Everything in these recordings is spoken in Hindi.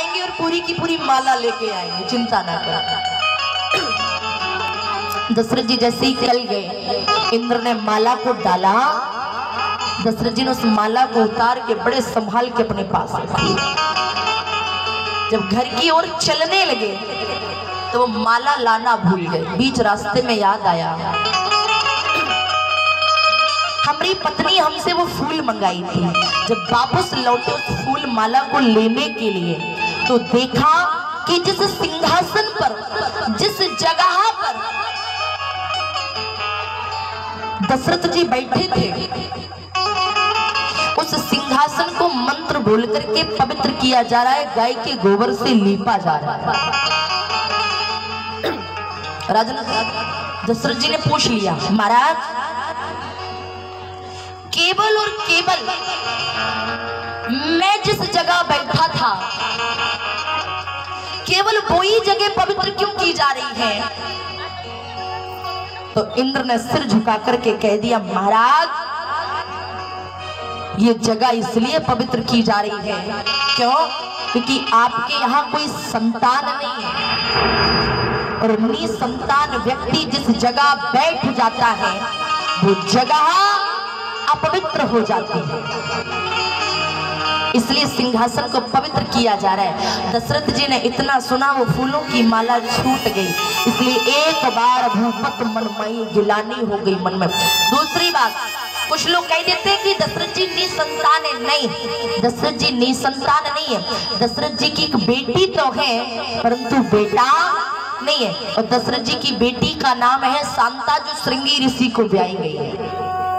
आएंगे और पूरी की पूरी माला लेके आएंगे, चिंता ना कर। दशरथ जी जैसे ही चल गए, इंद्र ने माला को डाला। दशरथ जी ने उस माला को उतार के बड़े संभाल के अपने पास रखा। जब घर की ओर चलने लगे तो वो माला लाना भूल गए। बीच रास्ते में याद आया, हमारी पत्नी हमसे वो फूल मंगाई थी। जब वापस लौटे उस फूल माला को लेने के लिए तो देखा कि जिस सिंहासन पर, जिस जगह पर दशरथ जी बैठे थे, उस सिंहासन को मंत्र बोल करके पवित्र किया जा रहा है, गाय के गोबर से लीपा जा रहा है। राजा दशरथ जी ने पूछ लिया, महाराज केवल और केवल मैं जिस जगह बैठा था, केवल वही जगह पवित्र क्यों की जा रही है? तो इंद्र ने सिर झुका करके कह दिया, महाराज ये जगह इसलिए पवित्र की जा रही है, क्यों? क्योंकि आपके यहाँ कोई संतान नहीं है और निसंतान व्यक्ति जिस जगह बैठ जाता है वो जगह अपवित्र हो जाती है, इसलिए सिंहासन को पवित्र किया जा रहा है। दशरथ जी ने इतना सुना, वो फूलों की माला छूट गई, इसलिए एक बार भूपत मनमयी गिलानी हो गई मन में। दूसरी बात, कुछ लोग कह देते हैं कि दशरथ जी निसंतान है। नहीं, दशरथ जी निसंतान नहीं है। दशरथ जी की एक बेटी तो है परंतु बेटा नहीं है, और दशरथ जी की बेटी का नाम है शांता, जो श्रृंगी ऋषि को ब्याई गई है।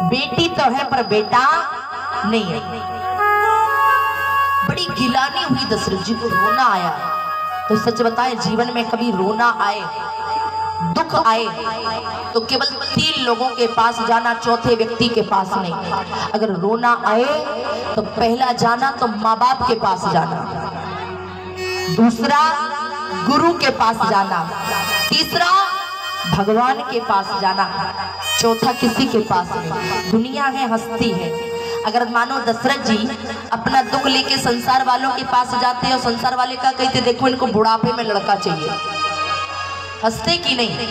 बेटी तो है पर बेटा नहीं है। बड़ी गिलानी हुई दशरथ जी को, रोना आया। तो सच बताएं, जीवन में कभी रोना आए, दुख आए तो केवल 3 लोगों के पास जाना, चौथे व्यक्ति के पास नहीं। अगर रोना आए तो पहला जाना तो माँ बाप के पास जाना, दूसरा गुरु के पास जाना, तीसरा भगवान के पास जाना, चौथा किसी के पास नहीं। दुनिया है, हस्ती है। अगर मानो दशरथ जी अपना दुख लेके संसार वालों के पास जाते हैं और संसार वाले का कहते देखो इनको बुढ़ापे में लड़का चाहिए, हंसते की नहीं?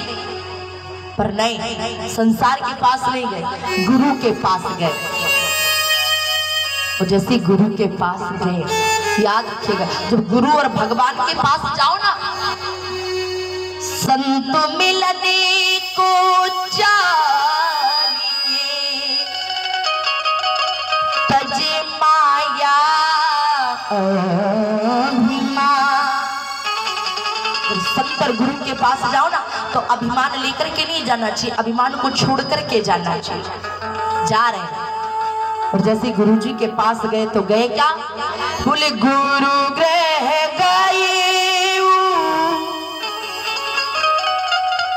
पर नहीं, संसार के पास नहीं गए, गुरु के पास गए। और जैसे गुरु के पास गए, याद रखिएगा, जब गुरु और भगवान के पास जाओ ना, संत मिलने को तजे माया संत और गुरु के पास जाओ ना तो अभिमान लेकर के नहीं जाना चाहिए, अभिमान को छोड़ करके जाना चाहिए। जा रहे हैं और जैसे गुरु जी के पास गए तो गए क्या? बोले गुरु ग्रह गए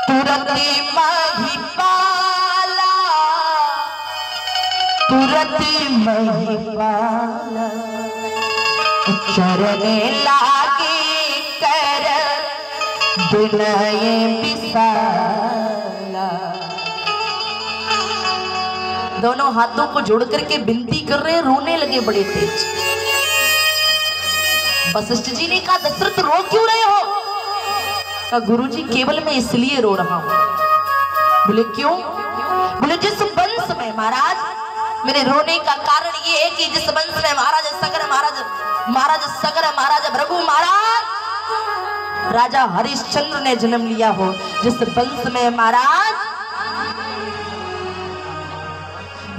तुरंत महिपाला, तुरंत महिपाला, चरने लागे कर विनय विशाला। दोनों हाथों को जोड़ करके विनती कर रहे, रोने लगे बड़े तेज। वशिष्ठ जी ने कहा, दशरथ रो क्यों रहे हो? कहा, गुरुजी केवल मैं इसलिए रो रहा हूं। बोले क्यों? बोले जिस वंश में महाराज, मेरे रोने का कारण ये है कि जिस वंश में महाराज सगर महाराज भृगु महाराज राजा हरिश्चंद्र ने जन्म लिया हो, जिस वंश में महाराज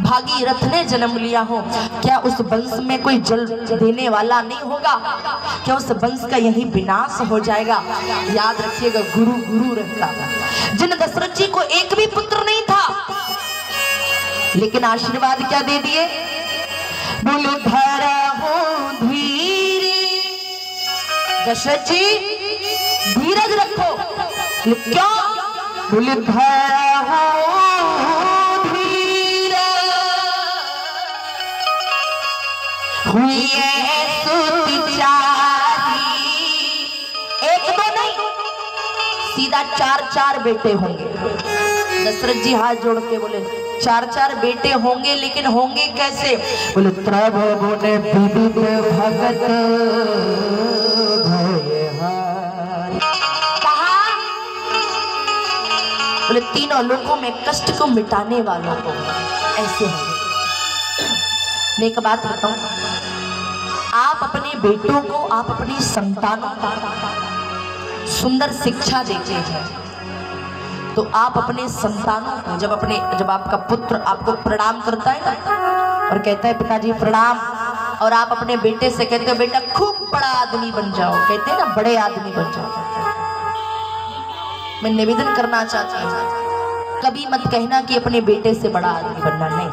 भागीरथ ने जन्म लिया हो, क्या उस वंश में कोई जल देने वाला नहीं होगा? क्या उस वंश का यही विनाश हो जाएगा? याद रखिएगा, गुरु गुरु रहता है। जिन दशरथ जी को एक भी पुत्र नहीं था, लेकिन आशीर्वाद क्या दे दिए? बोले धरहु धीरे, दशरथ जी धीरज रखो। क्या? बोले धरहु हुई एक दो नहीं, सीधा 4 बेटे होंगे। दशरथ जी हाथ जोड़ के बोले 4 बेटे होंगे, लेकिन होंगे कैसे? बोले प्रभु ने विविध भगत बोले तीनों लोगों में कष्ट को मिटाने वालों को ऐसे होंगे। मैं एक बात बताऊं, आप अपने बेटों को, आप अपनी संतानों को सुंदर शिक्षा देते हैं तो आप अपने संतानों को जब आपका पुत्र आपको प्रणाम करता है ना और कहता है पिताजी प्रणाम, और आप अपने बेटे से कहते हो बेटा खूब बड़ा आदमी बन जाओ, कहते हैं ना बड़े आदमी बन जाओ। मैं निवेदन करना चाहती हूँ, कभी मत कहना कि अपने बेटे से बड़ा आदमी बनना, नहीं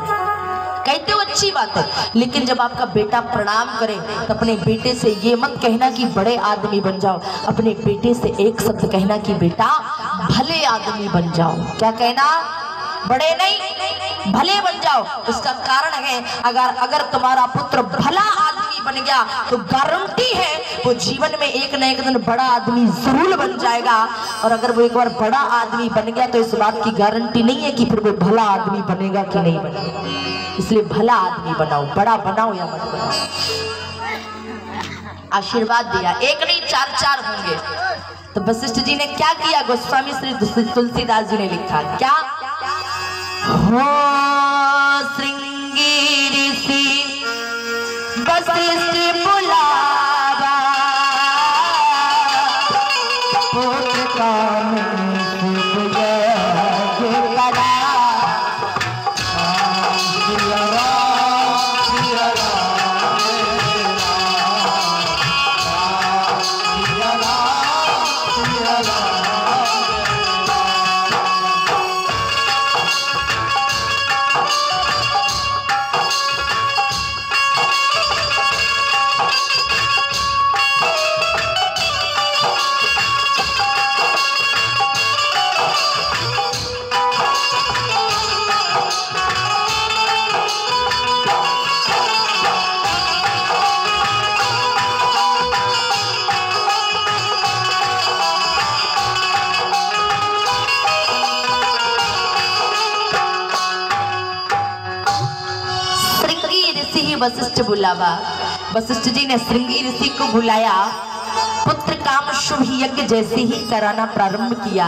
कहते हो अच्छी बात है, लेकिन जब आपका बेटा प्रणाम करे तो अपने बेटे से ये मत कहना कि बड़े आदमी बन जाओ, अपने बेटे से एक शब्द कहना कि बेटा भले आदमी बन जाओ। क्या कहना? बड़े नहीं भले बन जाओ। उसका कारण है अगर तुम्हारा पुत्र भला आदमी बन गया तो गारंटी है वो जीवन में एक न एक दिन बड़ा आदमी जरूर बन जाएगा, और अगर वो एक बार बड़ा आदमी बन गया तो इस बात की गारंटी नहीं है कि फिर वो भला आदमी बनेगा कि नहीं बनेगा। इसलिए भला आदमी बनाओ, बड़ा बनाओ या मत बनाओ। आशीर्वाद दिया, एक नहीं चार चार होंगे। तो वशिष्ठ जी ने क्या किया? गोस्वामी श्री तुलसीदास जी ने लिखा क्या? हो श्रृंगी ऋषि वशिष्ठ बुलावा, पुत्र काम शुभ यज्ञ करा। वशिष्ठ बुलावा, वशिष्ठ जी ने श्रृंगी ऋषि को बुलाया, पुत्र काम शुभ यज्ञ जैसे ही कराना प्रारंभ किया।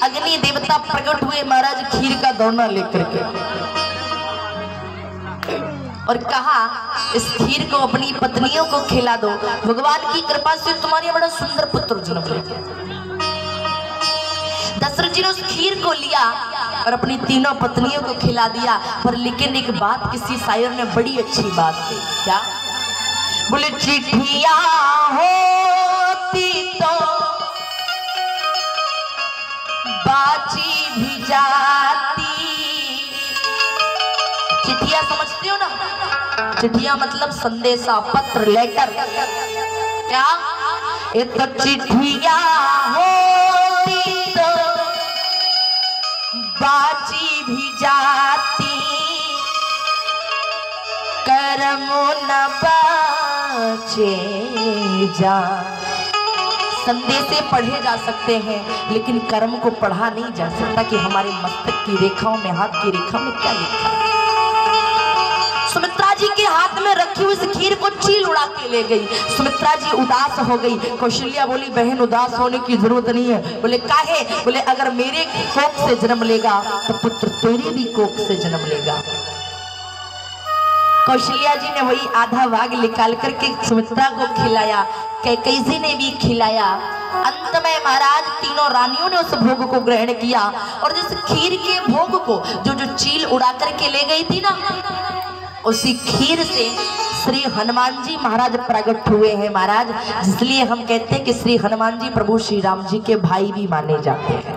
अग्नि देवता प्रकट हुए महाराज खीर का दोना लेकर के, और कहा इस खीर को अपनी पत्नियों को खिला दो, भगवान की कृपा से तुम्हारे बड़ा सुंदर पुत्र जन्म लेगा। दशरथ जी ने उस खीर को लिया और अपनी तीनों पत्नियों को खिला दिया। पर लेकिन एक बात किसी शायर ने बड़ी अच्छी बात की, क्या? बोले चिट्ठियां होती तो बाजी भी जाती। चिट्ठियां समझते हो ना? चिट्ठियां मतलब संदेशा, पत्र, लेटर। क्या? ये तो चिट्ठियां होती तो बाजी भी जाती, कर्मों न बाचे जा। संदेशे पढ़े जा सकते हैं लेकिन कर्म को पढ़ा नहीं जा सकता कि हमारे मस्तक की रेखाओं में, हाथ की रेखा में क्या लिखा है। सुमित्रा जी के हाथ में रखी हुई इस खीर को चील उड़ा के ले गई। सुमित्रा जी उदास हो गई। कौशल्या बोली बहन उदास होने की जरूरत नहीं है। बोले काहे? बोले अगर मेरे कोख से जन्म लेगा तो पुत्र तेरी भी कोख से जन्म लेगा। कौशल्या जी ने वही आधा भाग निकाल करके सुमित्रा को खिलाया, कैकेयी ने भी खिलाया। अंत में महाराज तीनों रानियों ने उस भोग को ग्रहण किया, और जिस खीर के भोग को जो चील उड़ा करके ले गई थी ना, उसी खीर से श्री हनुमान जी महाराज प्रकट हुए हैं महाराज। इसलिए हम कहते हैं कि श्री हनुमान जी प्रभु श्री राम जी के भाई भी माने जाते हैं।